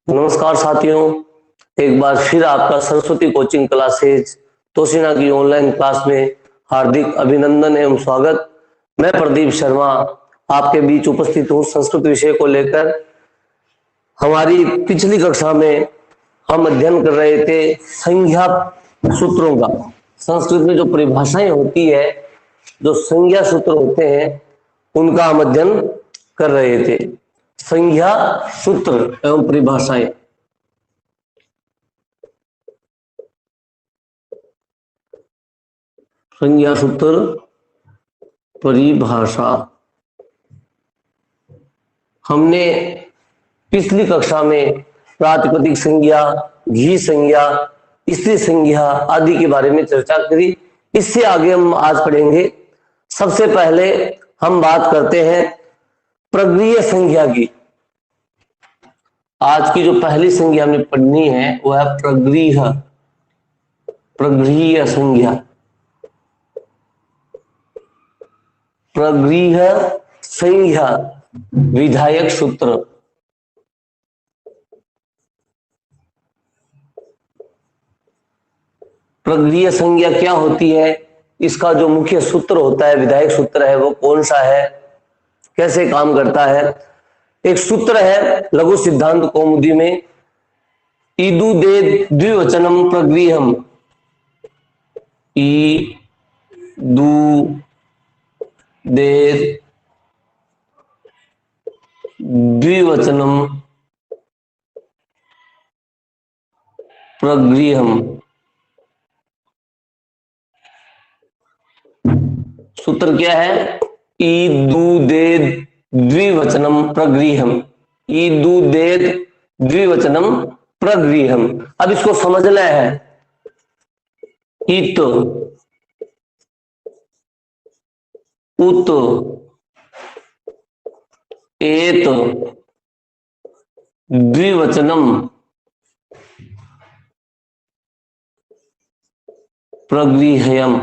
नमस्कार साथियों, एक बार फिर आपका सरस्वती कोचिंग क्लासेज तोशिना की ऑनलाइन क्लास में हार्दिक अभिनंदन एवं स्वागत। मैं प्रदीप शर्मा आपके बीच उपस्थित हूँ संस्कृत विषय को लेकर। हमारी पिछली कक्षा में हम अध्ययन कर रहे थे संज्ञा सूत्रों का। संस्कृत में जो परिभाषाएं होती है, जो संज्ञा सूत्र होते हैं, उनका हम अध्ययन कर रहे थे। संज्ञा सूत्र एवं परिभाषाएं। संज्ञा सूत्र परिभाषा हमने पिछली कक्षा में प्रातिपदिक संज्ञा, घी संज्ञा, स्त्री संज्ञा आदि के बारे में चर्चा करी। इससे आगे हम आज पढ़ेंगे। सबसे पहले हम बात करते हैं प्रगृह्य संज्ञा की। आज की जो पहली संज्ञा हमने पढ़नी है वह है प्रगृह्य संज्ञा। प्रगृह्य संज्ञा विधायक सूत्र। प्रगृह्य संज्ञा क्या होती है, इसका जो मुख्य सूत्र होता है, विधायक सूत्र है, वो कौन सा है, कैसे काम करता है। एक सूत्र है लघु सिद्धांत कौमुदी में, ईदु दे द्विवचनम प्रगृह्यम। ई दू दे द्विवचनम प्रगृह्यम। सूत्र क्या है? ईदु दे द्विवचनम प्रगृह्यम। ईदु दे द्विवचनम प्रगृह्यम। अब इसको समझना है। इत, उत, एत द्विवचनम प्रगृह्यम।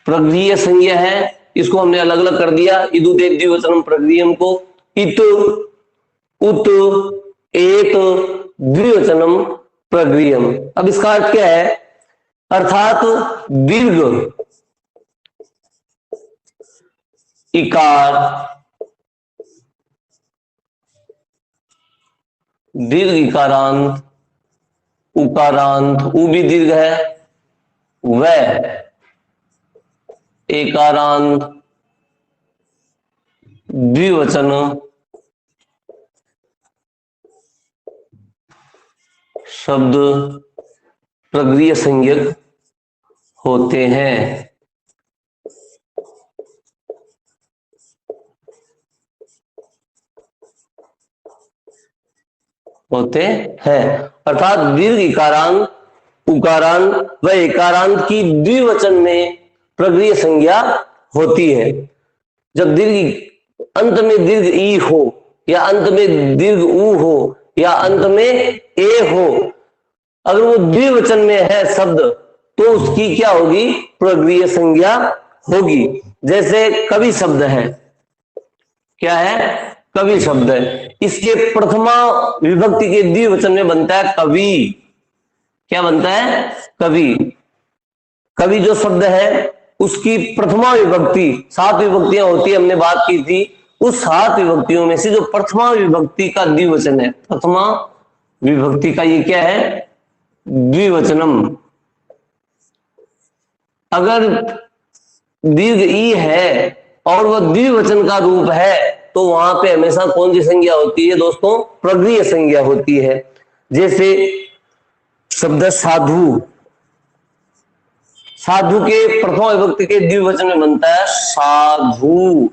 प्रगृह्य संज्ञा है, इसको हमने अलग अलग कर दिया। इदु दे द्विवचनम प्रगृह्यम को इत, उत, एत द्विवचनम प्रगृह्यम। अब इसका अर्थ क्या है? अर्थात दीर्घ इकार, दीर्घ इकारांत, उकारांत, उ भी दीर्घ है, व एकारांत द्विवचन शब्द प्रगृह्य संज्ञक होते हैं। अर्थात दीर्घ इकारांत, उकारांत व एकारांत की द्विवचन में प्रगृह्य संज्ञा होती है। जब दीर्घ अंत में दीर्घ ई हो, या अंत में दीर्घ उ हो, या अंत में ए हो, अगर वो द्विवचन में है शब्द, तो उसकी क्या होगी? प्रगृह्य संज्ञा होगी। जैसे कवि शब्द है, क्या है? कवि शब्द है। इसके प्रथमा विभक्ति के द्विवचन में बनता है कवि। क्या बनता है? कवि। कवि जो शब्द है उसकी प्रथमा विभक्ति, 7 विभक्तियां होती है, हमने बात की थी। उस 7 विभक्तियों में से जो प्रथमा विभक्ति का द्विवचन है, प्रथमा विभक्ति का ये क्या है? द्विवचनम। अगर दीर्घ ई है और वह द्विवचन का रूप है, तो वहां पे हमेशा कौन सी संज्ञा होती है दोस्तों? प्रगृह्य संज्ञा होती है। जैसे शब्द साधु, साधु के प्रथम विभक्ति के द्विवचन में बनता है साधु।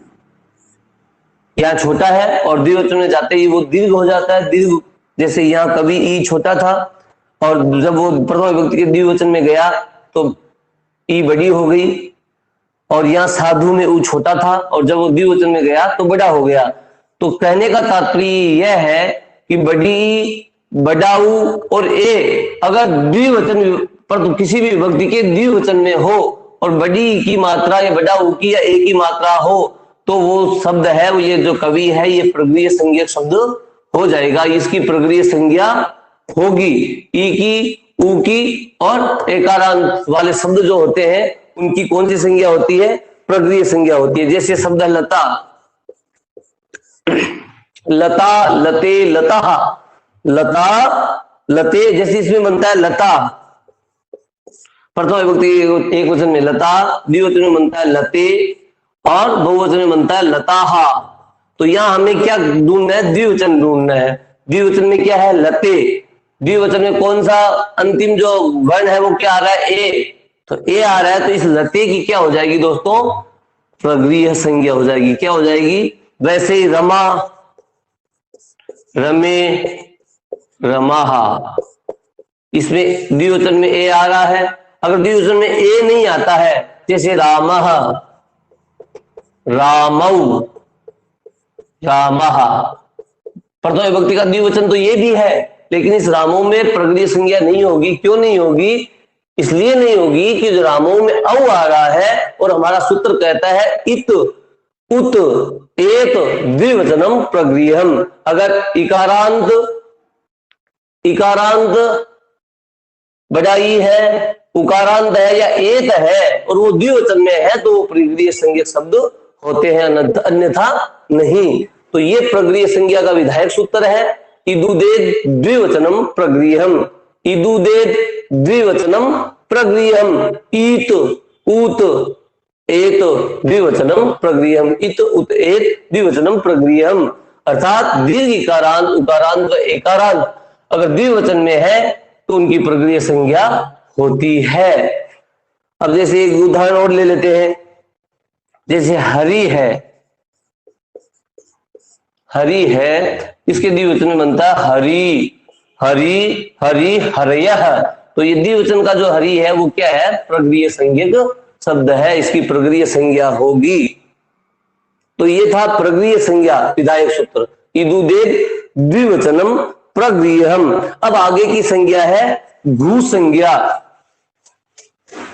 यहां छोटा है और द्विवचन में जाते ही वो दीर्घ हो जाता है। दीर्घ, जैसे यहाँ कभी ई छोटा था और जब वो प्रथम विभक्ति के द्विवचन में गया तो ई बड़ी हो गई, और यहाँ साधु में ऊ छोटा था और जब वो द्विवचन में गया तो बड़ा हो गया। तो कहने का तात्पर्य यह है कि बड़ी, बड़ा ऊ और ए अगर द्विवचन पर तो किसी भी विभक्ति के द्विवचन में हो और बड़ी की मात्रा या बड़ा ऊ की या ए की मात्रा हो, तो वो शब्द है, वो ये जो कवि है, ये प्रगृह्य संज्ञक शब्द हो जाएगा, इसकी प्रगृह्य संज्ञा होगी। ई की, ऊ की और एकारांत वाले शब्द जो होते हैं उनकी कौन सी संज्ञा होती है? प्रगृह्य संज्ञा होती है। जैसे शब्द है लता, लता, लते, लता, लता, लते, जैसे इसमें बनता है लता, प्रथम विभक्ति एक वचन में लता, द्विवचन में बनता है लते और बहुवचन में बनता है लताहा। तो यहां हमें क्या ढूंढना है? द्विवचन ढूंढना है। द्विवचन में क्या है? लते। द्विवचन में कौन सा अंतिम जो वर्ण है वो क्या आ रहा है? ए। तो ए आ रहा है, तो इस लते की क्या हो जाएगी दोस्तों? प्रगृह्य संज्ञा हो जाएगी। क्या हो जाएगी? वैसे ही रमा, रमे, रमाहा, इसमें द्विवचन में ए आ रहा है। अगर द्विवचन में ए नहीं आता है, जैसे रामः, रामौ, रामः, प्रथम विभक्ति का द्विवचन तो ये भी है, लेकिन इस रामों में प्रगृह्य संज्ञा नहीं होगी। क्यों नहीं होगी? इसलिए नहीं होगी कि जो रामों में औ आ रहा है और हमारा सूत्र कहता है इत, उत, एत द्विवचनम प्रगृह्यम। अगर इकारांत, इकारांत बजाई है, उकारांत है या एत है और वो द्विवचन में है तो वो प्रगृह्य संज्ञक शब्द होते हैं, अन्यथा नहीं। तो ये प्रगृह्य संज्ञा का विधायक सूत्र है। इदुदेत द्विवचनम प्रगृह्यम, इदुदेत द्विवचनम प्रगृह्यम, ईत, उत, एत द्विवचनम प्रगृह्यम, इत, उत, एत द्विवचनम प्रगृह्यम। अर्थात दीर्घ इकारांत, उकारांत व एकारांत अगर द्विवचन में है तो उनकी प्रगृह्य संज्ञा होती है। अब जैसे एक उदाहरण और ले लेते हैं, जैसे हरि है, हरि है, इसके द्विवचन में बनता है हरि, हरि, हरि, हरयः। तो ये द्विवचन का जो हरि है वो क्या है? प्रगृह्य संज्ञक शब्द है, इसकी प्रगृह्य संज्ञा होगी। तो ये था प्रगृह्य संज्ञा विधायक सूत्र, इदुदेत द्विवचनम प्रगृह्यम। अब आगे की संज्ञा है भू संज्ञा।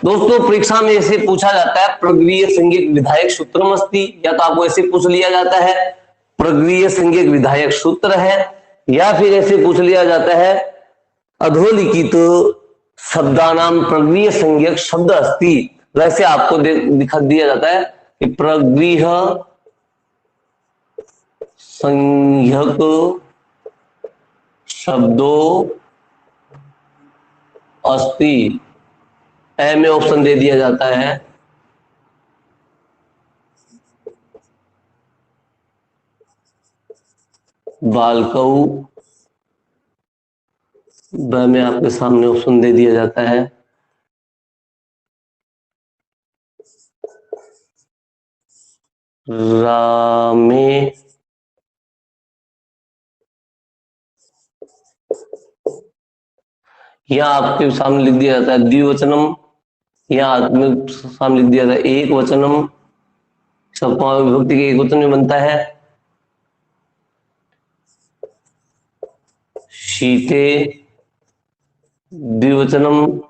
दोस्तों परीक्षा में ऐसे पूछा जाता है प्रगृह्य संज्ञक विधायक सूत्रम अस्ति, या तो आपको ऐसे पूछ लिया जाता है प्रगृह्य संज्ञक विधायक सूत्र है, या फिर ऐसे पूछ लिया जाता है अधोलिखित शब्दानाम प्रगृह्य संज्ञक शब्द अस्ति। वैसे आपको दिखा दिया जाता है कि प्रगृह्य संज्ञक शब्दों अस्ति, ए में ऑप्शन दे दिया जाता है। बालकौ, ब में आपके सामने ऑप्शन दे दिया जाता है। रामे, यहाँ आपके सामने लिख दिया जाता है द्विवचनम, यहाँ सामने लिख दिया जाता है एक वचनम, सब विभक्ति के एक वचन में बनता है। शीते द्विवचनम,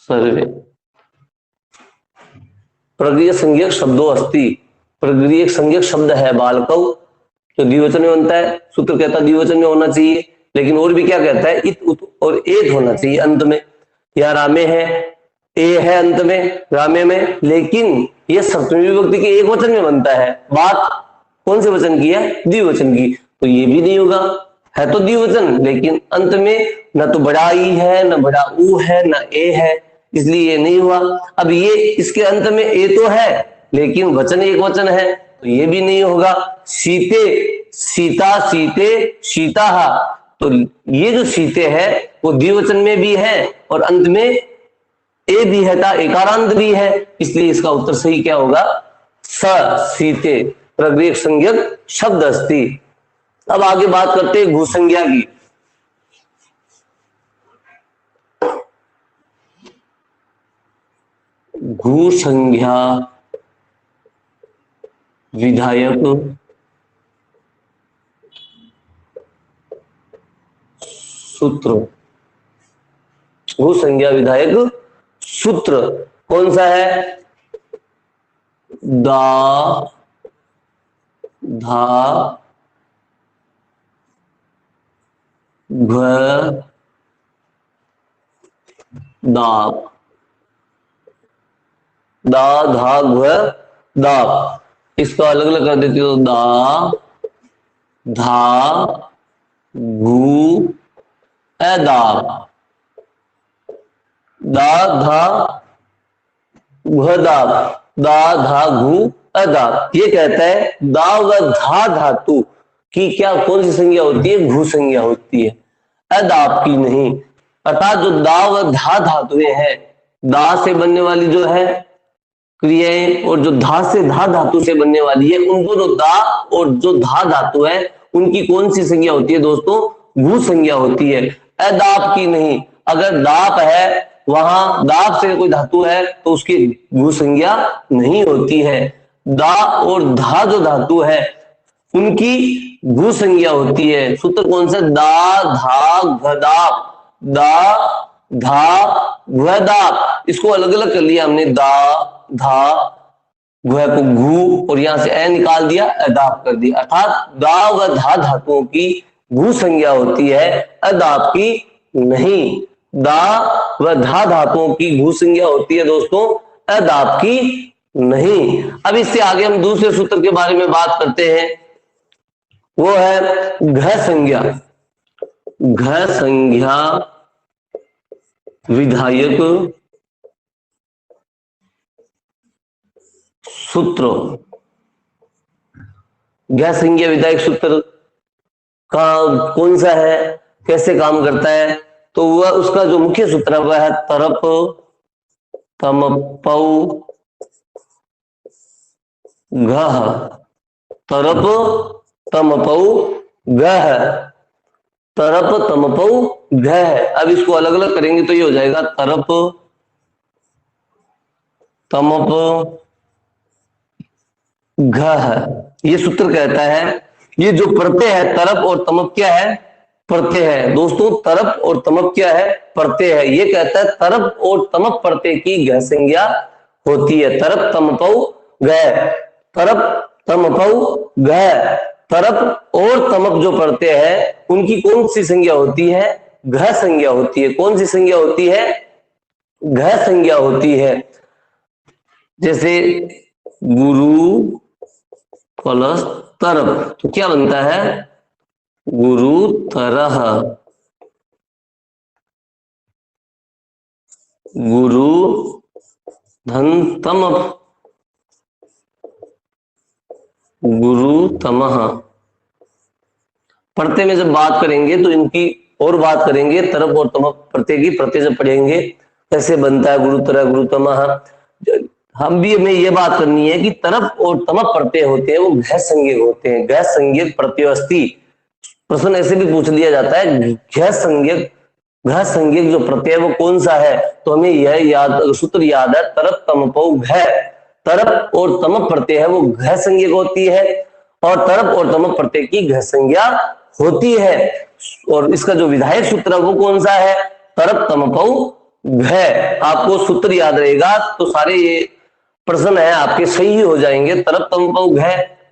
सर्वे। प्रगृह्य संज्ञक शब्दों अस्ति, प्रगृह्य संज्ञक शब्द है बालकौ, जो द्विवचन में बनता है। सूत्र कहता है द्विवचन में होना चाहिए, लेकिन और भी क्या कहता है? इत, उत और एत होना चाहिए अंत में। या रामे है, ए है अंत में रामे में, लेकिन यह सप्तमी विभक्ति के एक वचन में बनता है। बात कौन से वचन की है? द्विवचन की। तो ये भी नहीं होगा, है तो द्विवचन लेकिन अंत में न तो बड़ा ई है, न बड़ा ऊ है, न ए है, इसलिए ये नहीं हुआ। अब ये इसके अंत में ए तो है लेकिन वचन एक वचन है, तो ये भी नहीं होगा। सीते, सीता, सीते, सीता, तो ये जो सीते है वो द्विवचन में भी है और अंत में ए भी है, एकारांत भी है, इसलिए इसका उत्तर सही क्या होगा? स, सीते प्रगृह्य संज्ञक शब्द अस्ति। अब आगे बात करते हैं भू संज्ञा की। भू संज्ञा विधायक सूत्र, भू संज्ञा विधायक सूत्र कौन सा है? दा, धा घ दाप, दा धा घ दाप। इसका अलग अलग कर देती हो, दा धा घू दाप, दा धा घदाप, दा धा घू अदाप। ये कहता है दा व धा धातु की क्या कौन सी संज्ञा होती है? घू संज्ञा होती है, अदाप की नहीं। अर्थात जो दा व धा धातुएं हैं, दा से बनने वाली जो है क्रियाएं और जो धा से धा धातु से बनने वाली है, उन दोनों दा और जो धा धातु है उनकी कौन सी संज्ञा होती है दोस्तों? घू संज्ञा होती है, अदाप की नहीं। अगर दाप है, वहां दाप से कोई धातु है तो उसकी घू संज्ञा नहीं होती है। दा और धा जो धातु है उनकी घू संज्ञा होती है। सूत्र कौन सा? दा धा घदाप, दा धा घदाप। इसको अलग अलग कर लिया हमने, दा धा घ को घू और यहां से ए निकाल दिया, अदाप कर दिया। अर्थात दा व धा धातुओं की घू संज्ञा होती है, अदाप की नहीं। दा व धा धातुओं की घू संज्ञा होती है दोस्तों, अदाप की नहीं। अब इससे आगे हम दूसरे सूत्र के बारे में बात करते हैं, वो है घ संज्ञा। घ संज्ञा विधायक सूत्र। घ संज्ञा विधायक सूत्र का कौन सा है, कैसे काम करता है? तो वह उसका जो मुख्य सूत्र है वह है तरप तमपौ घ, तरप तमपौ घ, तरप तमपौ घ है। अब इसको अलग अलग करेंगे तो ये हो जाएगा तरप तमप घ है। ये सूत्र कहता है, ये जो प्रत्यय है तरप और तमप क्या है? प्रत्यय है दोस्तों। तरप और तमप क्या है? प्रत्यय है। ये कहता है तरप और तमप प्रत्यय की घ संज्ञा होती है। तरप तमपौ घ, तरप तमपौ घ। तरप और तमप जो प्रत्यय है उनकी कौन सी संज्ञा होती है? घ संज्ञा होती है। कौन सी संज्ञा होती है? घ संज्ञा होती है। जैसे गुरु प्लस तरप तो क्या बनता है? गुरु तरह, गुरु धन तमप, गुरु तमह। प्रत्यय में जब बात करेंगे तो इनकी और बात करेंगे, तरप और तमप प्रत्यय की। प्रत्यय जब पढ़ेंगे कैसे बनता है गुरु तरह गुरु तमह, हम भी हमें यह बात करनी है कि तरप और तमप प्रत्यय होते हैं वो घ संज्ञक होते हैं। घ संज्ञक प्रत्ययस्ति। प्रश्न ऐसे भी पूछ लिया जाता है घ संज्ञक, घ संज्ञक जो प्रत्यय वो कौन सा है? तो हमें यह याद, सूत्र याद है, तरप तमपौ घ। तरप और तमप प्रत्यय है वो घ संज्ञक होती है और तरप और तमप प्रत्यय की घ संज्ञा होती है। और इसका जो विधायक सूत्र है वो कौन सा है? तरप तमपौ घ। आपको सूत्र याद रहेगा तो सारे ये प्रश्न है आपके सही हो जाएंगे। तरप तमपौ घ,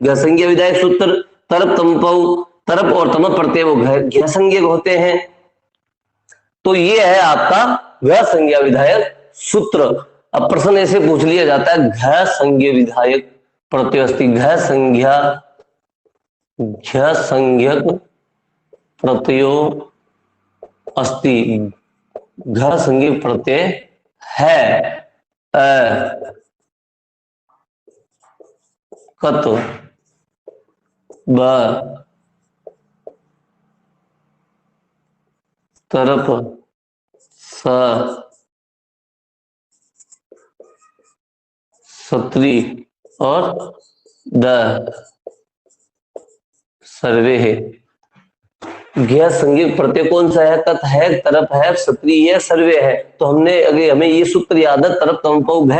घ संज्ञा विधायक सूत्र। तरप तमपौ, तरप और तमप प्रत्यय वो घ संज्ञक होते हैं। तो ये है आपका घ संज्ञा विधायक सूत्र। अब प्रश्न ऐसे पूछ लिया जाता है घ संज्ञा विधायक प्रत्ययस्ति, घ संज्ञा, घ संज्ञक प्रत्ययो अस्ति, घ संज्ञक प्रत्यय है। कत ब तरप स सत्री और द सर्वे है। घ संज्ञक प्रत्यय कौन सा है? तत् है, तरप है, सत्री है, सर्वे है। तो हमने अगर हमें ये सूत्र याद है तरप तमपौ घ,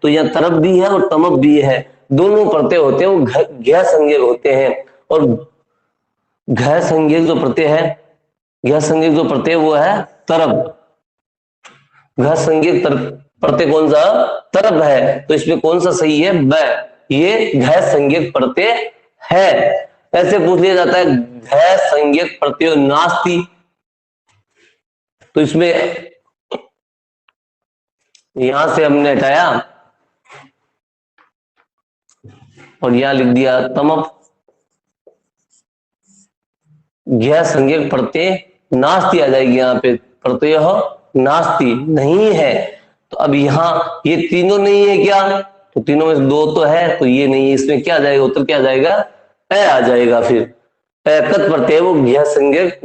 तो यहाँ तरप भी है और तमप भी है, दोनों प्रत्यय होते हैं वो घ संज्ञक होते हैं। और घ संज्ञक जो प्रत्यय है, घ संज्ञक जो प्रत्यय वो है तरप। घ संज्ञक प्रत्यय कौन सा? तरप है। तो इसमें कौन सा सही है? ब। ये घ संज्ञक प्रत्यय है, ऐसे पूछ लिया जाता है घ संज्ञक प्रत्यय नास्ति। तो इसमें यहां से हमने हटाया और यहां लिख दिया तमप, घ संज्ञक प्रत्यय नास्ति आ जाएगी, यहाँ पे प्रत्यय नास्ति नहीं है। तो अब यहाँ ये तीनों नहीं है क्या, तो तीनों में से दो तो है, तो ये नहीं है, इसमें क्या आ जाएगा, उत्तर क्या आ जाएगा, ए आ जाएगा। फिर कत प्रत्यय वो घ संज्ञक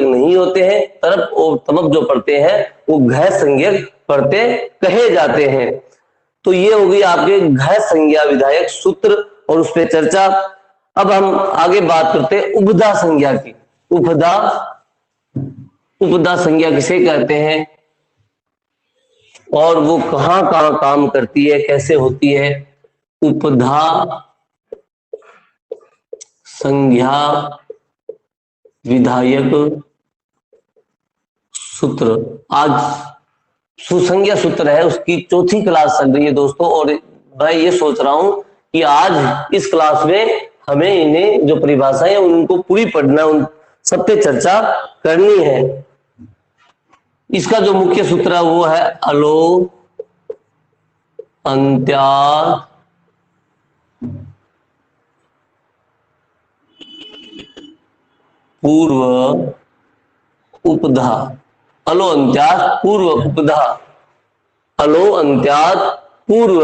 नहीं होते हैं, तरप और तमप जो प्रत्यय है वो घ संज्ञक प्रत्यय कहे जाते हैं। तो ये हो गई आपके घ संज्ञा विधायक सूत्र और उस पर चर्चा। अब हम आगे बात करते हैं उपधा संज्ञा की। उपधा संज्ञा किसे कहते हैं और वो कहां कहां काम करती है, कैसे होती है। उपधा संज्ञा विधायक सूत्र, आज सुसंज्ञा सूत्र है, उसकी चौथी क्लास चल रही है दोस्तों। और मैं ये सोच रहा हूं कि आज इस क्लास में हमें इन्हें जो परिभाषाएं हैं उनको पूरी पढ़ना, उन सब पे चर्चा करनी है। इसका जो मुख्य सूत्र है वो है अलो अंत्यात पूर्व उपधा। अलो अंत्यात पूर्व उपधा, अलो अंत्यात पूर्व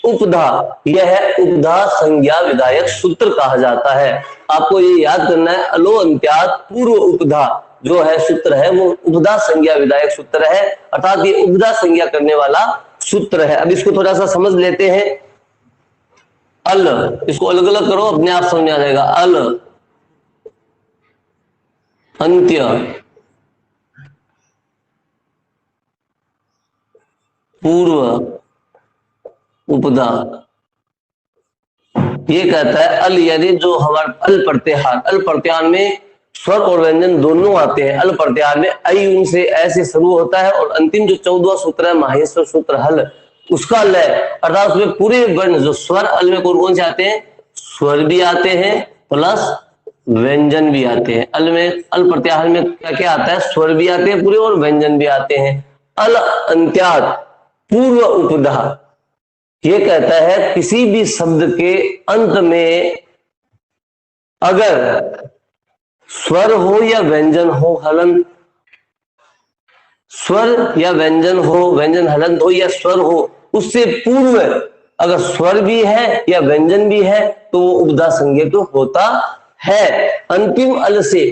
उपधा, यह उपधा संज्ञा विधायक सूत्र कहा जाता है। आपको ये याद करना है, अलो अंत्यात पूर्व उपधा जो है सूत्र है वो उपधा संज्ञा विधायक सूत्र है, अर्थात ये उपधा संज्ञा करने वाला सूत्र है। अब इसको थोड़ा सा समझ लेते हैं। अल, इसको अलग अलग करो, अपने आप समझ में आ जाएगा। अल अंत्य पूर्व उपधा, ये कहता है अल यानी जो हमारे अल प्रत्याहार, अल प्रत्याहार में स्वर और व्यंजन दोनों आते हैं। अल प्रत्याहार में ऐ उन से ऐसे शुरू होता है और अंतिम जो 14वां सूत्र है माहेश्वर सूत्र हल, उसका लय, अर्थात उसमें पूरे वर्ण जो स्वर अल में कौन कौन से आते हैं, स्वर भी आते हैं प्लस व्यंजन भी आते हैं। अल में, अल प्रत्याहार में क्या क्या आता है, स्वर भी आते हैं पूरे और व्यंजन भी आते हैं। अल अंत्यात पूर्व उपधा, ये कहता है किसी भी शब्द के अंत में अगर स्वर हो या व्यंजन हो, हलंत, स्वर या व्यंजन हो, व्यंजन हलंत हो या स्वर हो, उससे पूर्व अगर स्वर भी है या व्यंजन भी है तो वो उपधा संज्ञक होता है। अंतिम अल से,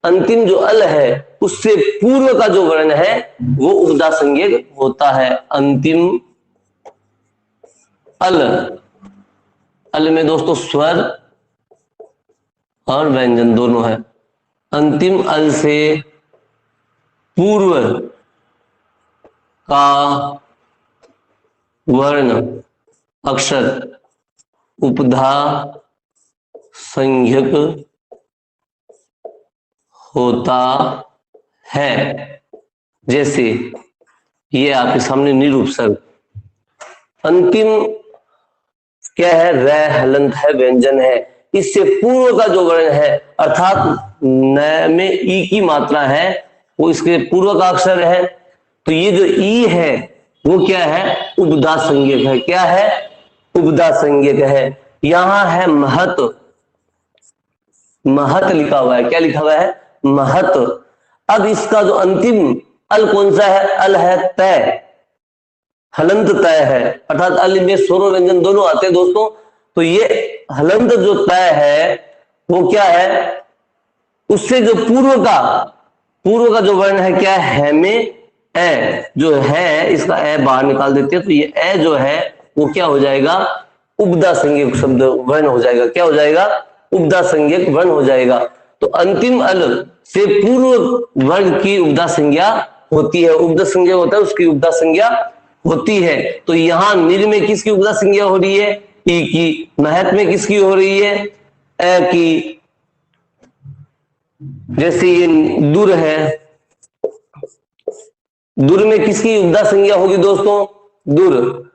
अंतिम जो अल है उससे पूर्व का जो वर्ण है वो उपधा संज्ञक होता है। अंतिम अल, अल में दोस्तों स्वर और व्यंजन दोनों है। अंतिम अल से पूर्व का वर्ण अक्षर उपधा संज्ञक होता है। जैसे ये आपके सामने निरूपसर्ग, अंतिम क्या है, रै हलंत है, व्यंजन है, इससे पूर्व का जो वर्ण है अर्थात न में ई की मात्रा है वो इसके पूर्व का अक्षर है, तो ये जो ई है वो क्या है, उपधा संज्ञक है। क्या है, उपधा संज्ञक है। यहां है महत, महत लिखा हुआ है, क्या लिखा हुआ है, महत। अब इसका जो अंतिम अल कौन सा है, अल है तय, हलंत तय है, अर्थात अल में स्वर और व्यंजन दोनों आते हैं दोस्तों। तो ये हलंत जो तय है वो क्या है, उससे जो पूर्व का जो वर्ण है क्या है में ए, जो है इसका ए बाहर निकाल देते हैं, तो ये ए जो है वो क्या हो जाएगा, उपधा संज्ञक शब्द वर्ण हो जाएगा। क्या हो जाएगा, उपधा संज्ञक वर्ण हो जाएगा। तो अंतिम अल से पूर्व वर्ग की उपधा संज्ञा होती है, उपधा संज्ञा होता है उसकी उपधा संज्ञा होती है। तो यहां निर में किसकी उपधा संज्ञा हो रही है, ई की। महत में किसकी हो रही है, ए की। जैसे ये दुर है, दुर में किसकी उपधा संज्ञा होगी दोस्तों, दुर।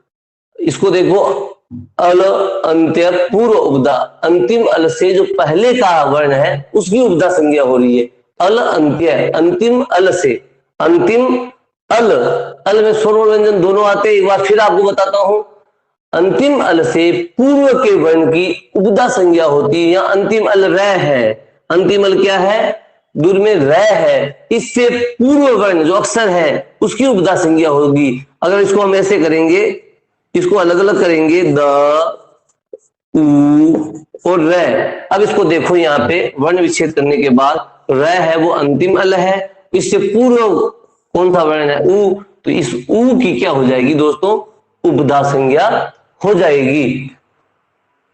इसको देखो अल अंत्य पूर्व उपदा, अंतिम अल से जो पहले का वर्ण है उसकी उपदा संज्ञा हो रही है। अल अंत्य, अंतिम अल से, अंतिम अल, अल में स्वर और व्यंजन दोनों आते हैं। एक बार फिर आपको बताता हूं, अंतिम अल से पूर्व के वर्ण की उपदा संज्ञा होती है। यहाँ अंतिम अल र है, अंतिम अल क्या है, दूर में र है, इससे पूर्व वर्ण जो अक्षर है उसकी उपदा संज्ञा होगी। अगर इसको हम ऐसे करेंगे, इसको अलग अलग करेंगे, द, उ और र। अब इसको देखो, यहाँ पे वर्ण विच्छेद करने के बाद र है वो अंतिम अल है, इससे पूर्व कौन सा वर्ण है, उ, तो इस उ की क्या हो जाएगी दोस्तों, उपदा संज्ञा हो जाएगी।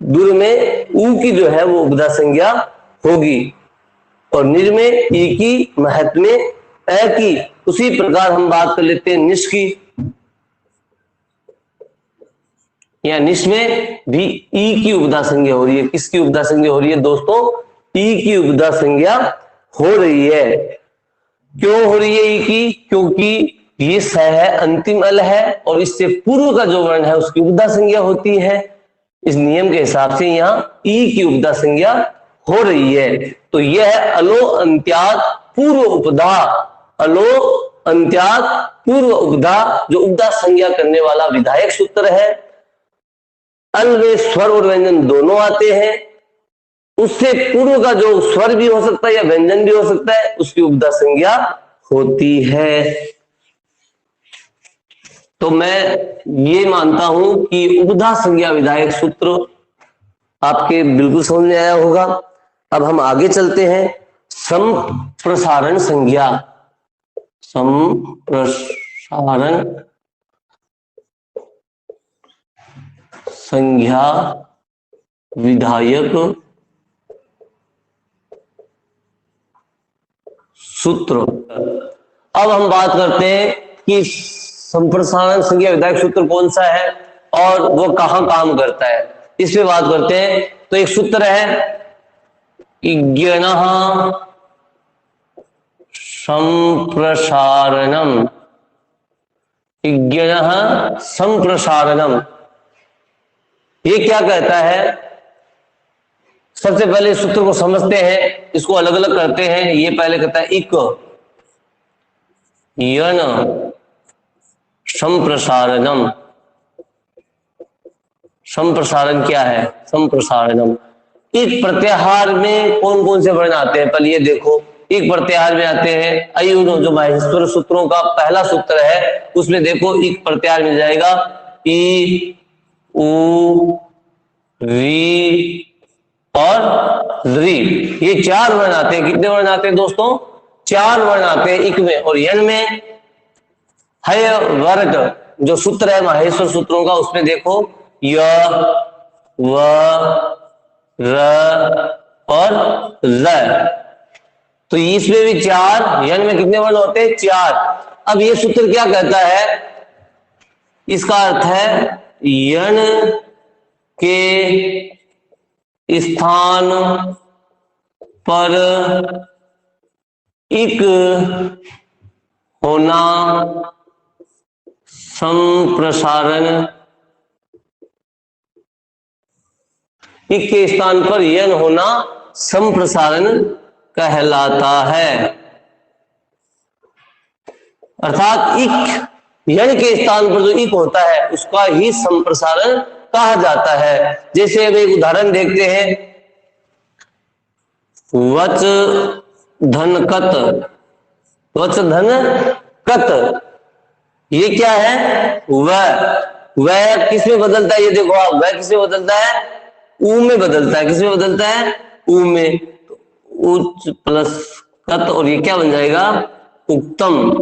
दूर में उ की जो है वो उपदा संज्ञा होगी। और निर में ई की, महत में ए की। उसी प्रकार हम बात कर लेते हैं निश की। या निश में भी ई की उपदा संज्ञा हो रही है। किसकी उपदा संज्ञा हो रही है दोस्तों, ई की उपदा संज्ञा हो रही है। क्यों हो रही है ई की, क्योंकि ये स है, अंतिम अल है, और इससे पूर्व का जो वर्ण है उसकी उपदा संज्ञा होती है। इस नियम के हिसाब से यहाँ ई की उपदा संज्ञा हो रही है। तो यह है अलो अंत्यात पूर्व उपदा, अलो अंत्यात पूर्व उपदा, जो उपदा संज्ञा करने वाला विधायक सूत्र है। अल में स्वर और व्यंजन दोनों आते हैं, उससे पूर्व का जो स्वर भी हो सकता है या व्यंजन भी हो सकता है उसकी उपदा संज्ञा होती है। तो मैं ये मानता हूं कि उपदा संज्ञा विधायक सूत्र आपके बिल्कुल समझ में आया होगा। अब हम आगे चलते हैं, संप्रसारण संज्ञा। संप्रसारण संज्ञा विधायक सूत्र। अब हम बात करते हैं कि संप्रसारण संज्ञा विधायक सूत्र कौन सा है और वो कहां काम करता है, इस पे बात करते हैं। तो एक सूत्र है इज्ञनः संप्रसारणम, इज्ञनः संप्रसारणम। ये क्या कहता है, सबसे पहले इस सूत्र को समझते हैं, इसको अलग अलग करते हैं। ये पहले कहता है इक यन संप्रसारणम। संप्रसारण क्या है, संप्रसारणम, एक प्रत्याहार में कौन कौन से वर्ण आते हैं, पहले ये देखो। एक प्रत्याहार में आते हैं अयुनो, जो माहेश्वर सूत्रों का पहला सूत्र है, उसमें देखो एक प्रत्याहार मिल जाएगा, ई, उ, री और री। ये चार वर्ण आते हैं। कितने वर्ण आते हैं दोस्तों, चार वर्ण आते हैं इक में। और यन में हय वर्ग जो सूत्र है माहेश्वर सूत्रों का, उसमें देखो य, व, र और ज। तो इसमें भी चार, यन में कितने वर्ण होते हैं, चार। अब ये सूत्र क्या कहता है, इसका अर्थ है यन के स्थान पर इक होना संप्रसारण, इक के स्थान पर यन होना संप्रसारण कहलाता है। अर्थात इक, यन के स्थान पर जो इक होता है उसका ही संप्रसारण कहा जाता है। जैसे अब एक उदाहरण देखते हैं, वच धन कत, वच धन कत, ये क्या है, वह किस में बदलता है, ये देखो आप, वह किस में बदलता है, ऊ में बदलता है। किस में बदलता है, ऊ में। तो उच्च प्लस कत, और ये क्या बन जाएगा, उक्तम।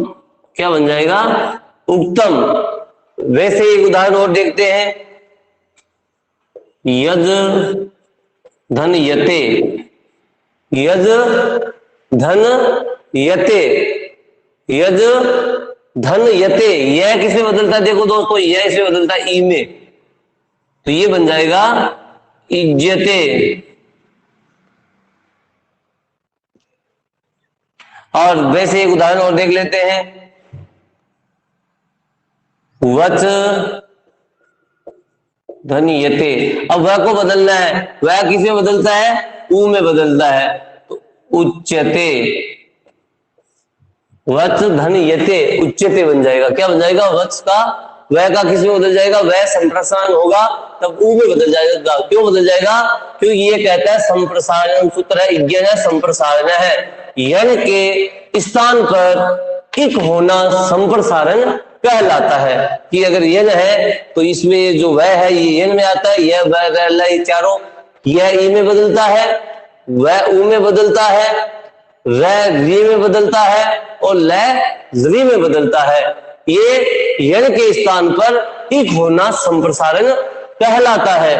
क्या बन जाएगा, उक्तम। वैसे एक उदाहरण और देखते हैं, यज धन यते, यज धन यते, यज धन यते, यह किसमें बदलता है, देखो दोस्तों, यह इसमें बदलता है ई में, तो ये बन जाएगा इज्जते। और वैसे एक उदाहरण और देख लेते हैं, वच धन्यते। अब वह को बदलना है, वह किस में बदलता है, ऊ में बदलता है, तो उच्यते, वत्स धन्यते उच्यते बन जाएगा। क्या बन जाएगा, वत्स का वह का किस में बदल जाएगा, वह संप्रसारण होगा तब ऊ में बदल जाएगा। क्यों बदल जाएगा, क्योंकि ये कहता है संप्रसारण सूत्र है, यज्ञ है, संप्रसारण है। यज्ञ के स्थान पर इक होना संप्रसारण कहलाता है। कि अगर यज्ञ है तो इसमें जो वह है ये यज्ञ में आता है, यह वह रह ये चारों, यह ई में बदलता है, वह ऊ में बदलता है, रह री में बदलता है और लय री में बदलता है। ये यज्ञ के स्थान पर इक होना संप्रसारण कहलाता है।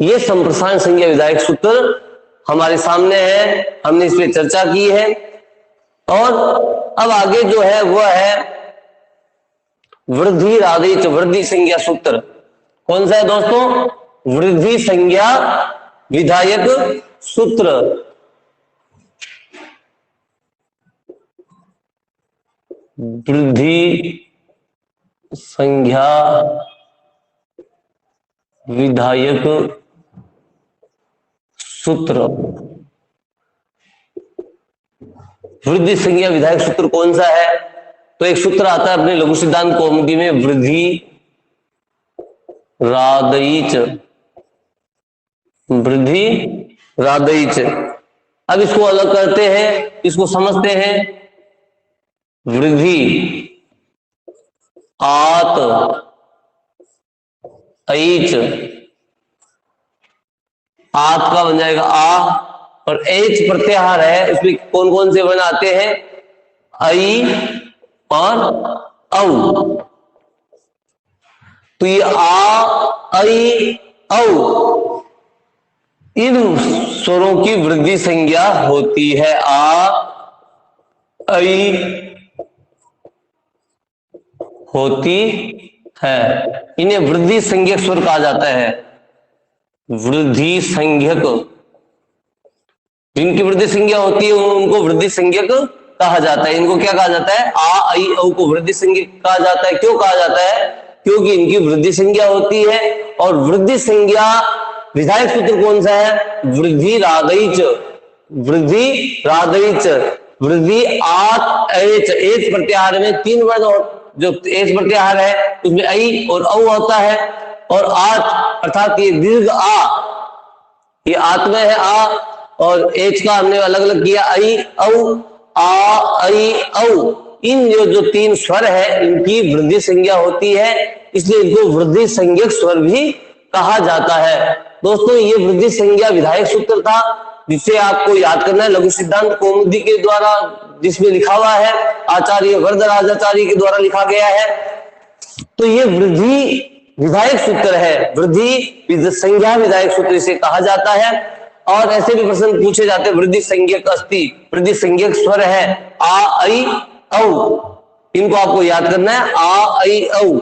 ये संप्रसारण संज्ञा विधायक सूत्र हमारे सामने है, हमने इस पर चर्चा की है। और अब आगे जो है वह है वृद्धि राधिच वृद्धि संज्ञा सूत्र। कौन सा है दोस्तों, वृद्धि संज्ञा विधायक सूत्र। वृद्धि संज्ञा विधायक सूत्र। वृद्धि संज्ञा विधायक सूत्र कौन सा है, तो एक सूत्र आता है अपने लघु सिद्धांत कौमुदी में, वृद्धि राधईच, वृद्धि राधईच। अब इसको अलग करते हैं, इसको समझते हैं। वृद्धि आत ऐच, आत का बन जाएगा आ, और एच प्रत्याहार है, उसमें कौन कौन से वर्ण आते हैं, आई और औ। तो ये आ आई औ इन स्वरों की वृद्धि संज्ञा होती है। आ आई होती है, इन्हें वृद्धि संज्ञक स्वर कहा जाता है। वृद्धि संज्ञक, जिनकी वृद्धि संज्ञा होती है उनको वृद्धि संज्ञक कहा जाता है। इनको क्या कहा जाता है, आ आई औ को वृद्धि संज्ञक कहा जाता है। क्यों कहा जाता है, क्योंकि इनकी वृद्धि संज्ञा होती है। और वृद्धि संज्ञा विधायक सूत्र कौन सा है, वृद्धि राधईच, वृद्धि राधईच। वृद्धि आत एच, एच प्रत्याहार में तीन वर्ण, और जो एच प्रत्याहार है उसमें आई और औ होता है। और आत अर्थात ये दीर्घ आ, ये आत में है आ, और एच का हमने अलग अलग किया आई औ, आ आई औ। इन जो तीन स्वर है इनकी वृद्धि संज्ञा होती है, इसलिए इनको वृद्धि संज्ञक स्वर भी कहा जाता है। दोस्तों ये वृद्धि संज्ञा विधायक सूत्र था, जिसे आपको याद करना है लघु सिद्धांत कौमुदी के द्वारा, जिसमें लिखा हुआ है, आचार्य वरदराजाचार्य के द्वारा लिखा गया है। तो ये वृद्धि विधायक सूत्र है, वृद्धि संज्ञा विधायक सूत्र इसे कहा जाता है। और ऐसे भी प्रश्न पूछे जाते हैं, वृद्धि संज्ञक अस्ति, वृद्धि संज्ञक स्वर है आ आई औ, इनको आपको याद करना है, आ आई औ।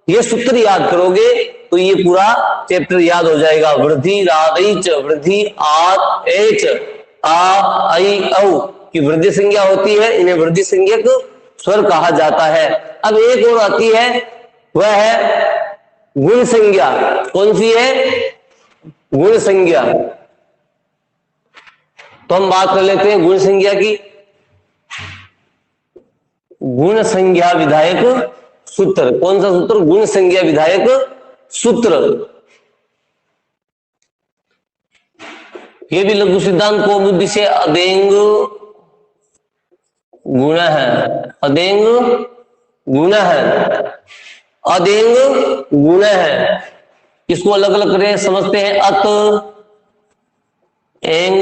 ये सूत्र याद करोगे तो ये पूरा चैप्टर याद हो जाएगा। वृद्धि राधईच, वृद्धि आत एच, आ आई औ की वृद्धि संज्ञा होती है, इन्हें वृद्धि संज्ञक स्वर कहा जाता है। अब एक और आती है, वह है गुण संज्ञा। कौन सी है, गुण संज्ञा। तो हम बात कर लेते हैं गुण संज्ञा की। गुण संज्ञा विधायक सूत्र, कौन सा सूत्र, गुण संज्ञा विधायक सूत्र। ये भी लघु सिद्धांत कौमुदी से अदेंग गुण है, अदेंग गुण है, अदेंग गुण है। इसको अलग अलग करें, समझते हैं। अत एंग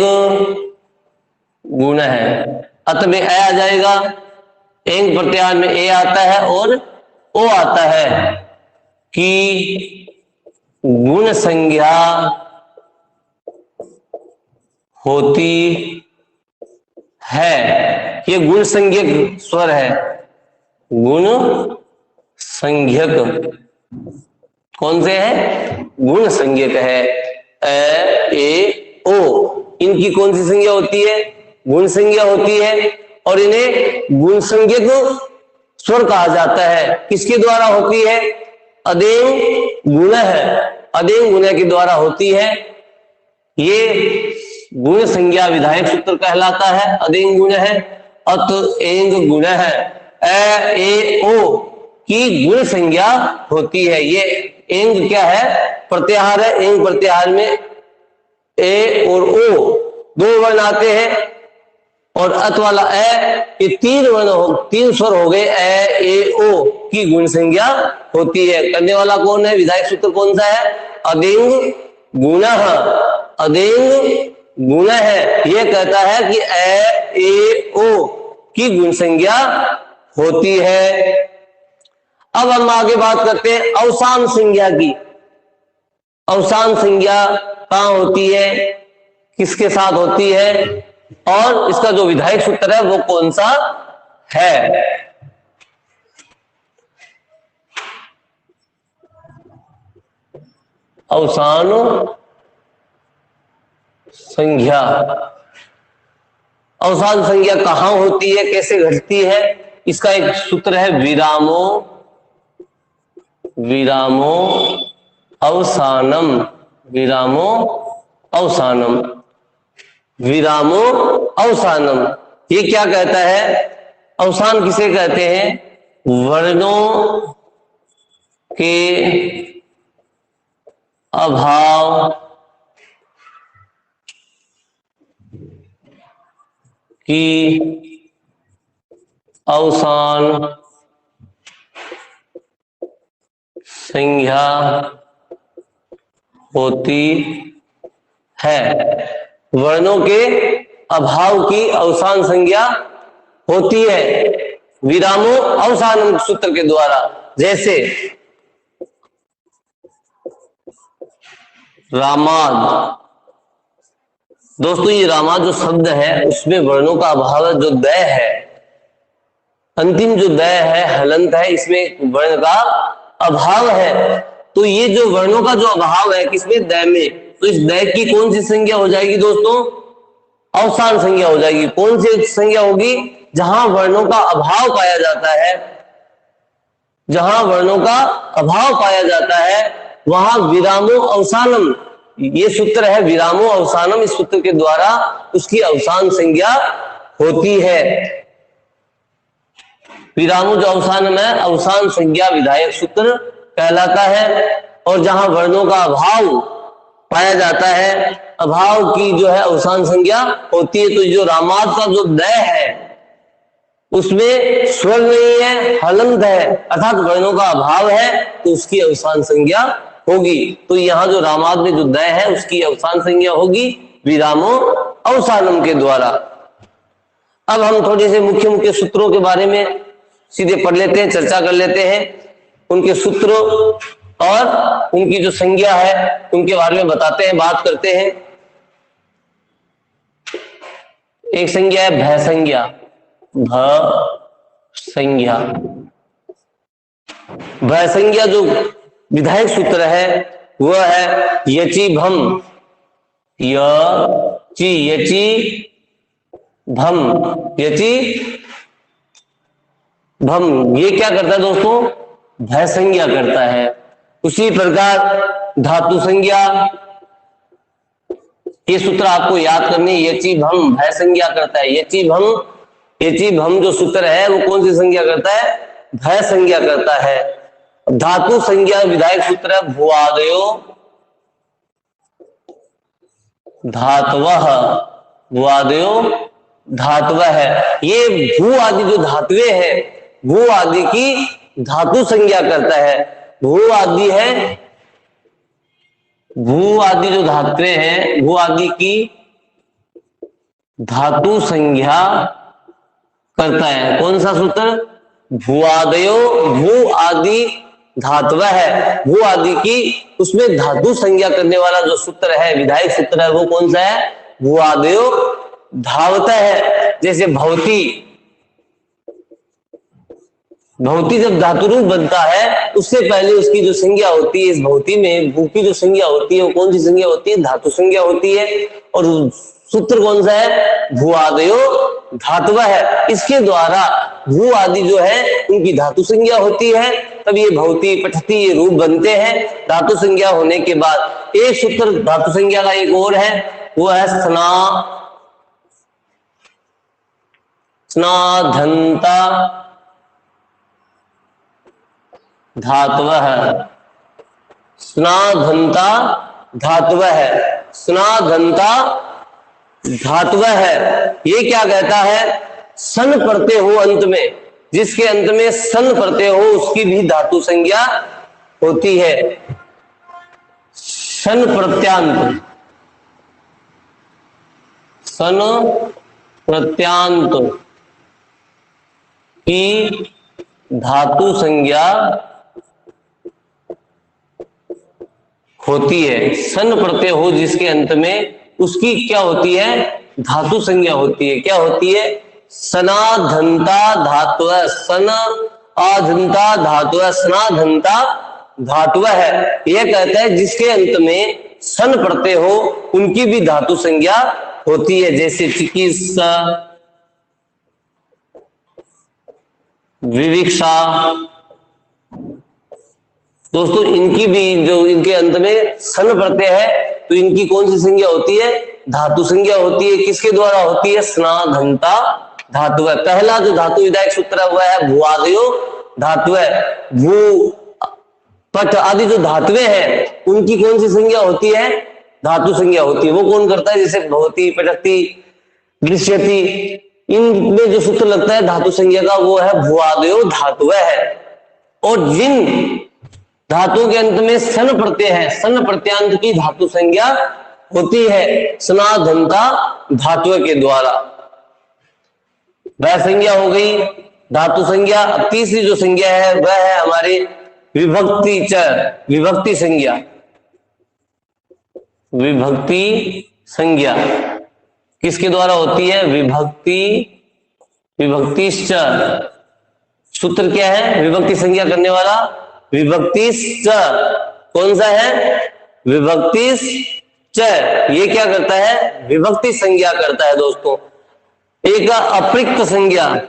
गुण है, अत में ए आ जाएगा, एंग प्रत्याहार में ए आता है और ओ आता है कि गुण संज्ञा होती है। ये गुण संज्ञक स्वर है, गुण संज्ञक। कौन से है, गुण संज्ञक है, ए ओ। इनकी कौन सी संज्ञा होती है, गुण संज्ञा होती है। और इन्हें गुण संज्ञक स्वर कहा जाता है। किसके द्वारा होती है, अदेंग गुण है, अदेंग गुण के द्वारा होती है। ये गुण संज्ञा विधायक सूत्र कहलाता है, अदेंग गुण है। अत एंग गुण है, ए ए ओ की गुण संज्ञा होती है। ये एंग क्या है? प्रत्याहार है। एंग प्रत्याहार में ए और ओ दो वर्ण आते हैं, और अत वाला ए, ये तीन वर्ण हो, तीन स्वर हो गए, ए ए ओ की गुण संज्ञा होती है। करने वाला कौन है? विधायक सूत्र कौन सा है? अदेंग गुणः, अदेंग गुण है। यह कहता है कि ए ए ओ की गुण संज्ञा होती है। अब हम आगे बात करते हैं अवसान संज्ञा की। अवसान संज्ञा कहां होती है, किसके साथ होती है, और इसका जो विधायक सूत्र है वो कौन सा है? अवसान संज्ञा, अवसान संज्ञा कहां होती है, कैसे घटती है? इसका एक सूत्र है विरामो, विरामो अवसानम, विरामो अवसानम, विरामो अवसानम। ये क्या कहता है? अवसान किसे कहते हैं? वर्णों के अभाव की अवसान संज्ञा होती है। वर्णों के अभाव की अवसान संज्ञा होती है विरामो अवसानम सूत्र के द्वारा। जैसे रामाद, दोस्तों ये रामाद जो शब्द है उसमें वर्णों का अभाव है। जो दय है, अंतिम जो दय है, हलंत है, इसमें वर्ण का अभाव है। तो ये जो वर्णों का जो अभाव है किसमें? दय में। तो इस दय की कौन सी संज्ञा हो जाएगी दोस्तों? अवसान संज्ञा हो जाएगी। कौन सी संज्ञा होगी? जहां वर्णों का अभाव पाया जाता है, जहां वर्णों का अभाव पाया जाता है वहां विरामो अवसानम, ये सूत्र है विरामो अवसानम, इस सूत्र के द्वारा उसकी अवसान संज्ञा होती है। विरामो जो अवसानम है, अवसान संज्ञा विधायक सूत्र कहलाता है। और जहां वर्णों का अभाव पाया जाता है, अभाव की जो है अवसान संज्ञा होती है। तो जो रामाद का जो दय है उसमें स्वर नहीं है, हलंत है, अर्थात वर्णों का अभाव है, तो उसकी अवसान संज्ञा होगी। तो यहां जो रामाद में जो दय है उसकी अवसान संज्ञा होगी विरामो अवसानम के द्वारा। अब हम थोड़े से मुख्य मुख्य सूत्रों के बारे में सीधे पढ़ लेते हैं, चर्चा कर लेते हैं। उनके सूत्र और उनकी जो संज्ञा है उनके बारे में बताते हैं, बात करते हैं। एक संज्ञा है भय संज्ञा, भ संज्ञा। भय संज्ञा जो विधायक सूत्र है वह है यचि भम, यचि यचि भम, यचि भम। ये क्या करता है दोस्तों? भय संज्ञा करता है। उसी प्रकार धातु संज्ञा, ये सूत्र आपको याद करनी, यचि भम भय संज्ञा करता है। यचि भम जो सूत्र है वो कौन सी संज्ञा करता है? भय संज्ञा करता है। धातु संज्ञा विधायक सूत्र है भुआदयो धातवः, भुआदयो धातवः है। ये भू आदि जो धातुएं है, भू आदि की धातु संज्ञा करता है। भू आदि है, भू आदि जो धातुएं हैं, भू आदि की धातु संज्ञा करता है। कौन सा सूत्र? भुआदयो, भू आदि धातुवः है, भू आदि की उसमें धातु संज्ञा करने वाला जो सूत्र है, विधायक सूत्र है, वो कौन सा है? भुआदयो धावतः है। जैसे भवती, भवती जब धातु रूप बनता है उससे पहले उसकी जो संज्ञा होती है, इस भवती में भू की जो संज्ञा होती है वो कौन सी संज्ञा होती है? धातु संज्ञा होती है। और सूत्र कौन सा है? भू-आदयो धातव है। इसके द्वारा भू आदि जो है उनकी धातु संज्ञा होती है, तब ये भवती पठती ये रूप बनते हैं। धातु संज्ञा होने के बाद एक सूत्र धातु संज्ञा का एक और है, वो है स्नाधन्ता धातवः। स्नाधन्ता धातवः, स्नाधन्ता धातवः ये क्या कहता है? सन प्रत्यय हो अंत में, जिसके अंत में सन प्रत्यय हो उसकी भी धातु संज्ञा होती है। सन प्रत्यांत, सन प्रत्यांत की धातु संज्ञा होती है। सन प्रत्यय हो जिसके अंत में उसकी क्या होती है? धातु संज्ञा होती है। क्या होती है? सनाधन्ता धातु, सन आधन्ता धातु, सनाधन्ता धातु है। यह कहता है जिसके अंत में सन प्रत्यय हो उनकी भी धातु संज्ञा होती है, जैसे चिकित्सा, विविक्षा। दोस्तों इनकी भी जो इनके अंत में सन प्रत्यय है तो इनकी कौन सी संज्ञा होती है? धातु संज्ञा होती है। किसके द्वारा होती है? स्नाधन्ता धातु है। पहला जो धातु विधायक सूत्र है वह है भू-आदयो धातु है। भू पट आदि जो धातुएं हैं उनकी कौन सी संज्ञा होती है? धातु संज्ञा होती है। वो कौन करता है? जैसे भवति, पठति, दृश्यति, इनमें जो सूत्र लगता है धातु संज्ञा का वो है भू-आदयो धातु है। और जिन धातुओं के अंत में सन प्रत्यय है, सन प्रत्यांत की धातु संज्ञा होती है स्नाधन्ता धातु के द्वारा। वह संज्ञा हो गई धातु संज्ञा। अब तीसरी जो संज्ञा है वह है हमारी विभक्ति च, विभक्ति संज्ञा। विभक्ति संज्ञा किसके द्वारा होती है? विभक्ति, विभक्तिश्च। सूत्र क्या है विभक्ति संज्ञा करने वाला? विभक्तिश्च। कौन सा है? विभक्तिश्च। ये क्या करता है? विभक्ति संज्ञा करता है दोस्तों। एक अप्रिक्त संज्ञा,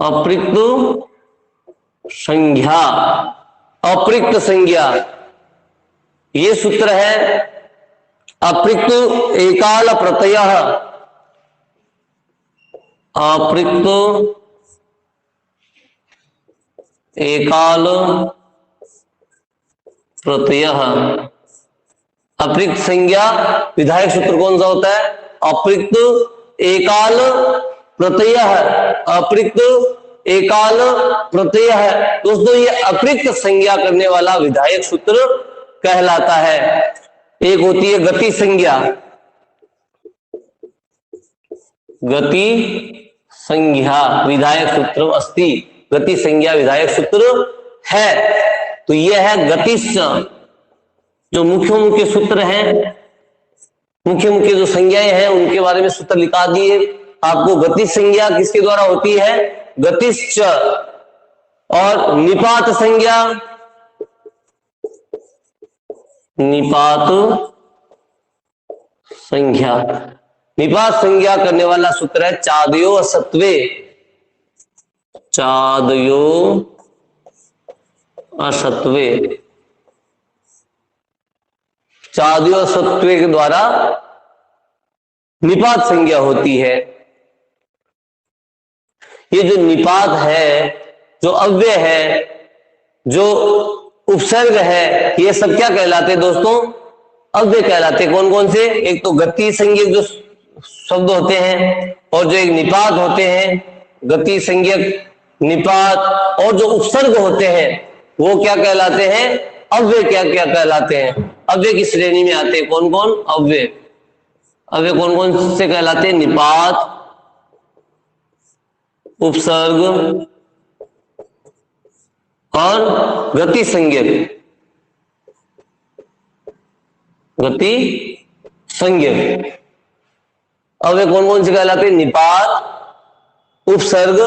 अप्रिक्त संज्ञा, अप्रिक्त संज्ञा ये सूत्र है अप्रिक्त एकाल प्रत्यय, अप्रिक्त एकाल प्रत्यय। अप्रिक्त संज्ञा विधायक सूत्र कौन सा होता है? अप्रिक्त एकाल प्रत्यय, अप्रिक्त एकाल प्रत्यय है। दोस्तों ये अप्रिक्त संज्ञा करने वाला विधायक सूत्र कहलाता है। एक होती है गति संज्ञा, गति संज्ञा विधायक सूत्र अस्ति, गति संज्ञा विधायक सूत्र है। तो यह है गतिश्च। जो मुख्य मुख्य सूत्र हैं, मुख्य मुख्य जो संज्ञाएं हैं उनके बारे में सूत्र लिखा दिए आपको। गति संज्ञा किसके द्वारा होती है? गतिश्च। और निपात संज्ञा, निपात संज्ञा, निपात संज्ञा करने वाला सूत्र है चादयो असत्वे, चादयो असत्वे। चादयो असत्वे के द्वारा निपात संज्ञा होती है। ये जो निपात है, जो अव्यय है, जो उपसर्ग है, ये सब क्या कहलाते हैं दोस्तों? अव्यय कहलाते हैं। कौन कौन से? एक तो गति संज्ञक जो शब्द होते हैं और जो एक निपात होते हैं, गति संज्ञक, निपात, और जो उपसर्ग होते हैं वो क्या कहलाते हैं? अव्यय। क्या क्या कहलाते हैं? अव्यय की श्रेणी में आते हैं। कौन कौन? अव्यय। अव्यय कौन कौन से कहलाते हैं? निपात, उपसर्ग और गति संज्ञक, गति संज्ञक। अव्यय कौन कौन से कहलाते हैं? निपात, उपसर्ग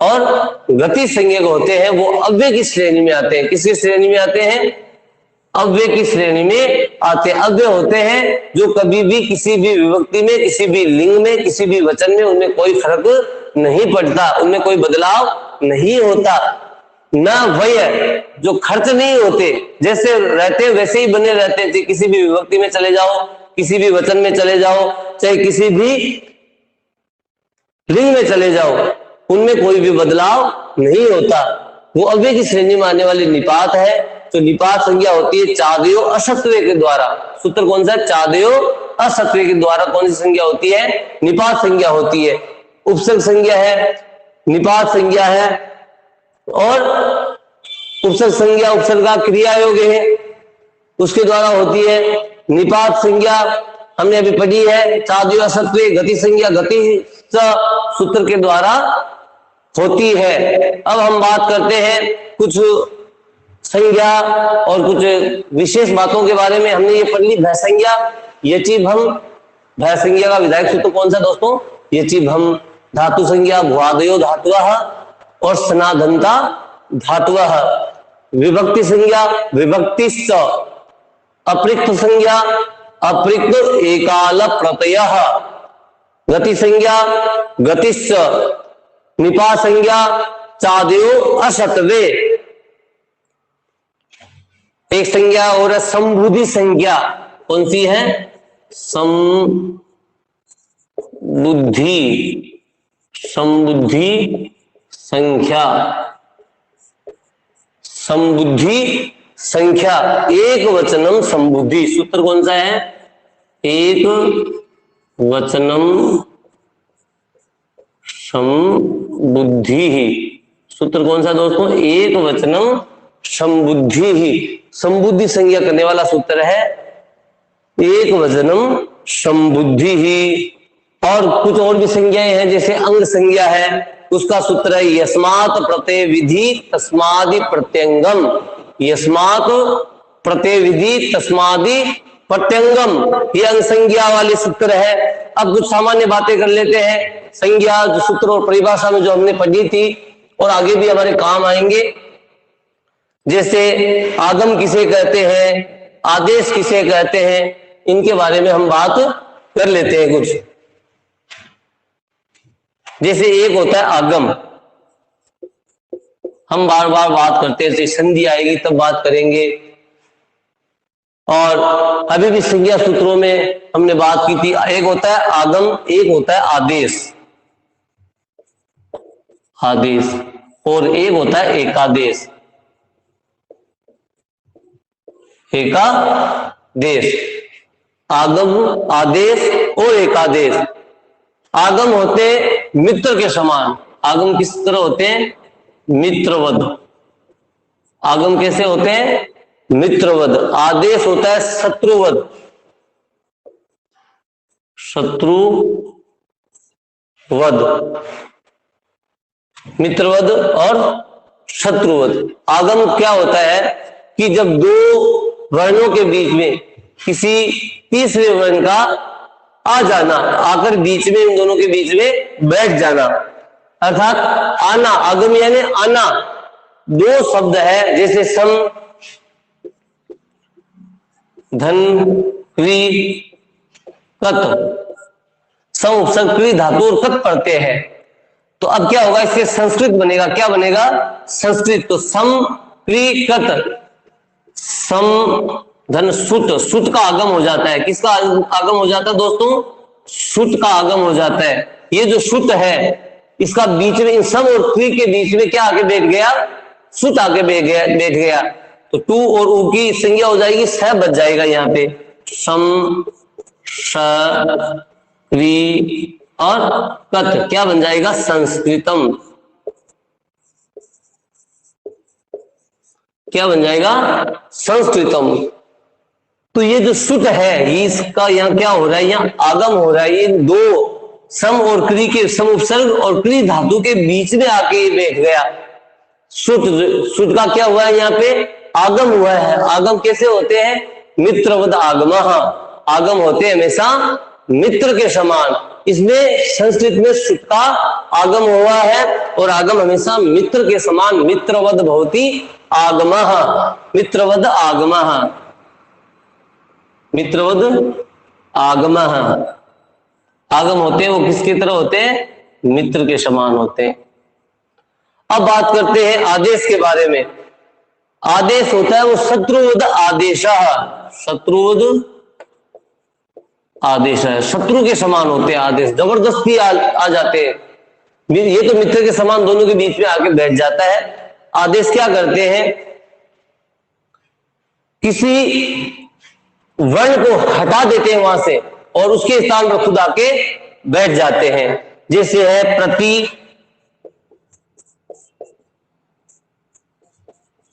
और गति संज्ञक होते हैं। वो अव्यय की श्रेणी में आते हैं। किसकी श्रेणी में आते हैं? अव्यय की श्रेणी में आते हैं। अव्यय होते हैं जो कभी भी किसी भी विभक्ति में, किसी भी लिंग में, किसी भी वचन में उनमें कोई फर्क नहीं पड़ता, उनमें कोई बदलाव नहीं होता। न वय, जो खर्च नहीं होते, जैसे रहते वैसे ही बने रहते हैं। किसी भी विभक्ति में चले जाओ, किसी भी वचन में चले जाओ, चाहे किसी भी लिंग में चले जाओ, उनमें कोई भी बदलाव नहीं होता। वो अव्यय की श्रेणी में आने वाली निपात है। तो निपात संज्ञा होती है चादयो असत्व के द्वारा। सूत्र कौन सा है? चादयो असत्व के द्वारा कौन सी संज्ञा होती है? निपात संज्ञा होती है। उपसर्ग संज्ञा है, निपात संज्ञा है, और उपसर्ग संज्ञा उपसर्ग का क्रिया योग है, उसके द्वारा होती है। निपात संज्ञा हमने अभी पढ़ी है, चादयो असत्व, गति संज्ञा गति सूत्र के द्वारा होती है। अब हम बात करते हैं कुछ संज्ञा और कुछ विशेष बातों के बारे में। हमने ये पढ़ ली भय संज्ञा, यचि भम। भय संज्ञा का विधायक सूत्र कौन सा दोस्तों? यचि भम। धातु संज्ञा भुआदयो धातुअः और स्नादंता धातुअः। विभक्ति संज्ञा विभक्तिश्च। अपृक्त संज्ञा अपृक्त एकाल प्रत्ययः। गति संज्ञा गतिश्च। निपात संज्ञा चादयो असत्वे। एक संज्ञा और संबुद्धि संज्ञा। कौन सी है? संबुद्धि। संबुद्धि संख्या। संबुद्धि संख्या एक वचनम संबुद्धि। सूत्र कौन सा है? एक वचनम संबुद्धि ही। सूत्र कौन सा दोस्तों? एक वचनम संबुद्धि ही। संबुद्धि संज्ञा करने वाला सूत्र है एक वचनम संबुद्धि ही। और कुछ और भी संज्ञाएं हैं, जैसे अंग संज्ञा है, उसका सूत्र है यस्मात् प्रत्यय विधि तस्मादि प्रत्यंगम। यस्मात् प्रत्यय विधि तस्मादि प्रत्यंगम, ये अंग संज्ञा वाले सूत्र है। अब कुछ सामान्य बातें कर लेते हैं। संज्ञा जो सूत्र और परिभाषा में जो हमने पढ़ी थी और आगे भी हमारे काम आएंगे, जैसे आगम किसे कहते हैं, आदेश किसे कहते हैं, इनके बारे में हम बात कर लेते हैं कुछ। जैसे एक होता है आगम, हम बार बार बात करते हैं, संधि आएगी तब बात करेंगे। और अभी भी संज्ञा सूत्रों में हमने बात की थी, एक होता है आगम, एक होता है आदेश, आदेश, और एक होता है एकादेश, एकादेश। आगम, आदेश और एकादेश। आगम होते मित्र के समान। आगम किस तरह होते हैं? मित्रवद। आगम कैसे होते हैं? मित्रवद। आदेश होता है शत्रुवद, शत्रुवद, मित्रवद और शत्रुवद। आगम क्या होता है कि जब दो वर्णों के बीच में किसी तीसरे वर्ण का आ जाना, आकर बीच में, इन दोनों के बीच में बैठ जाना, अर्थात आना। आगम यानी आना। दो शब्द है, जैसे सम, धन, क्री, कत। सम, उपसर्ग, क्री, धातु और कत पढ़ते हैं। तो अब क्या होगा? इससे संस्कृत बनेगा। क्या बनेगा? संस्कृत। तो सम, क्री, कत। सम, धन, सुत। सुत का आगम हो जाता है। किसका आगम हो जाता है दोस्तों? सुत का आगम हो जाता है। ये जो सुत है, इसका बीच में, इन सम और क्री के बीच में क्या आके बैठ गया? सुत आके बैठ गया। तो टू और ऊ की संज्ञा हो जाएगी, स बच जाएगा यहाँ पे। सम, स, क्री और कत क्या बन जाएगा? संस्कृतम। क्या बन जाएगा? संस्कृतम। तो ये जो सुत है, ये इसका यहाँ क्या हो रहा है? यहाँ आगम हो रहा है। ये दो सम और क्री के, सम उपसर्ग और क्री धातु के बीच में आके बैठ गया। सुत, सुत का क्या हुआ है? यहाँ पे आगम हुआ है। आगम कैसे होते हैं? मित्रवद आगम। आगम होते हैं हमेशा मित्र के समान। इसमें संस्कृत में सुख का आगम हुआ है, और आगम हमेशा मित्र के समान, मित्रवद भवति आगमः, मित्रवद आगमः, मित्रवद आगमः। आगम होते हैं वो किसकी तरह होते हैं? मित्र के समान होते हैं। अब बात करते हैं आदेश के बारे में। आदेश होता है वो शत्रुवद आदेश, शत्रुवद आदेश है, शत्रु के समान होते हैं आदेश, जबरदस्ती आ जाते हैं। ये तो मित्र के समान दोनों के बीच में आके बैठ जाता है। आदेश क्या करते हैं? किसी वर्ण को हटा देते हैं वहां से और उसके स्थान पर खुद आके बैठ जाते हैं। जैसे है प्रति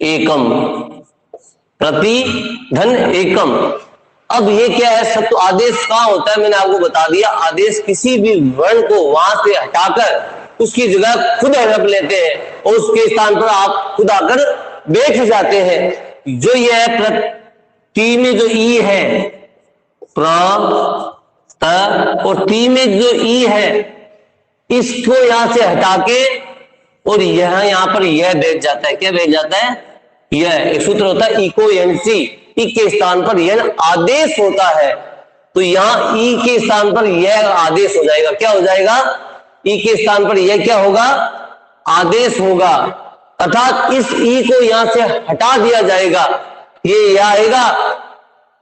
एकम, प्रति धन एकम। अब ये क्या है? शत्रु आदेश कहां होता है? मैंने आपको बता दिया, आदेश किसी भी वर्ण को वहां से हटाकर उसकी जगह खुद हड़प लेते हैं और उसके स्थान पर आप खुद आकर बैठ जाते हैं। जो ये है प्रति में जो ई है, प्र त और ती में जो ई है, इसको यहां से हटा के और यहां पर यह बैठ जाता है। क्या बैठ जाता है? यह एक सूत्र होता है इको एनसी, ई के स्थान पर यह आदेश होता है। तो यहां ई के स्थान पर यह आदेश हो जाएगा। क्या हो जाएगा? ई के स्थान पर यह क्या होगा? आदेश होगा। अर्थात इस ई को यहां से हटा दिया जाएगा, ये आएगा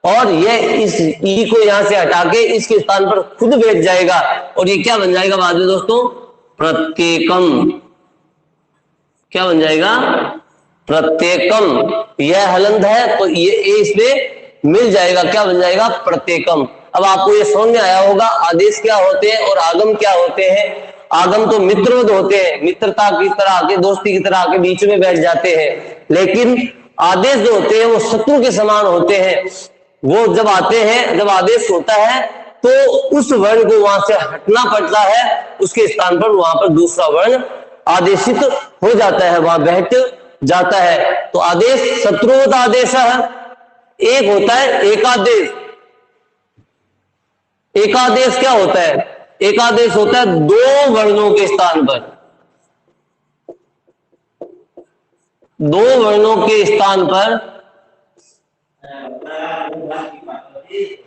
और यह इस ई को यहां से हटा के इसके स्थान पर खुद बैठ जाएगा और ये क्या बन जाएगा बाद में दोस्तों? प्रत्येकम। क्या बन जाएगा? प्रत्येकम। यह हलंत है तो ये ए इसमें मिल जाएगा। क्या बन जाएगा? प्रत्येकम। अब आपको ये समझ में आया होगा आदेश क्या होते हैं और आगम क्या होते हैं। आगम तो मित्रवद होते हैं, मित्रता की तरह आके, दोस्ती की तरह आके बीच में बैठ जाते हैं। लेकिन आदेश जो होते हैं वो शत्रु के समान होते हैं। वो जब आते हैं, जब आदेश होता है तो उस वर्ण को वहां से हटना पड़ता है, उसके स्थान पर वहां पर दूसरा वर्ण आदेशित हो जाता है, वहां बैठ जाता है। तो आदेश शत्रुवद आदेश है। एक होता है एकादेश। एकादेश क्या होता है? एकादेश होता है दो वर्णों के स्थान पर, दो वर्णों के स्थान पर,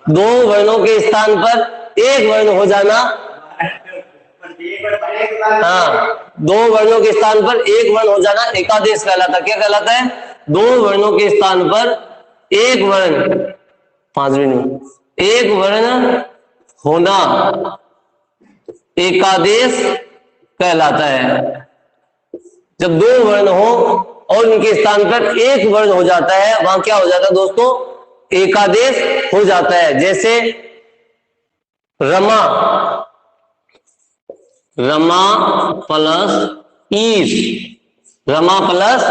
दो वर्णों के स्थान पर एक वर्ण हो जाना। हाँ, दो वर्णों के स्थान पर एक वर्ण हो जाना एकादेश कहलाता। क्या कहलाता है? दो वर्णों के स्थान पर एक वर्ण, 5 मिनट, एक वर्ण होना एकादेश कहलाता है। जब दो वर्ण हो और उनके स्थान पर एक वर्ण हो जाता है, वहां क्या हो जाता है दोस्तों? एकादेश हो जाता है। जैसे रमा, रमा प्लस ईश, रमा प्लस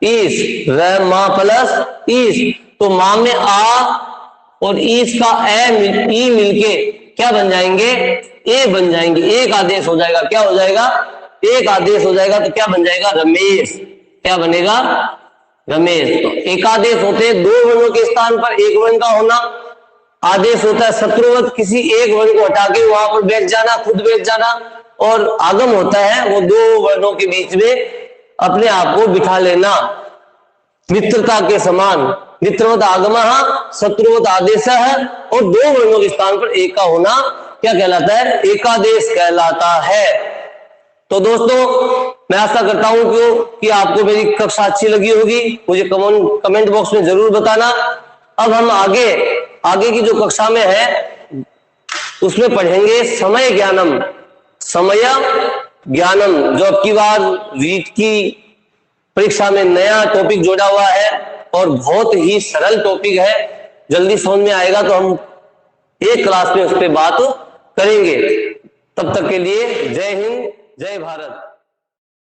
ईश, रमा प्लस ईश। तो मां में आ और ईश का ई मिलके क्या बन जाएंगे? ए बन जाएंगे। एक आदेश हो जाएगा। क्या हो जाएगा? एक आदेश हो जाएगा। तो क्या बन जाएगा? रमेश। क्या बनेगा? रमेश। तो एकादेश होते हैं दो वर्णों के स्थान पर एक वर्ण का होना। आदेश होता है शत्रुवत, किसी एक वर्ण को हटा के वहां पर बैठ जाना, खुद बैठ जाना। और आगम होता है वो दो वर्णों के बीच में अपने आप को बिठा लेना, मित्रता के समान। मित्रवत आगमः, शत्रुवत आदेशः, और दो वर्णों के स्थान पर एक का होना क्या कहलाता है? एकादेश कहलाता है। तो दोस्तों मैं आशा करता हूं कि आपको मेरी कक्षा अच्छी लगी होगी। मुझे कमेंट बॉक्स में जरूर बताना। अब हम आगे की जो कक्षा में है उसमें पढ़ेंगे समय ज्ञानम, समय ज्ञानम, जो अब की बार रीट की परीक्षा में नया टॉपिक जोड़ा हुआ है और बहुत ही सरल टॉपिक है। जल्दी समझ में आएगा तो हम एक क्लास में उस पर बात करेंगे। तब तक के लिए जय हिंद, जय भारत।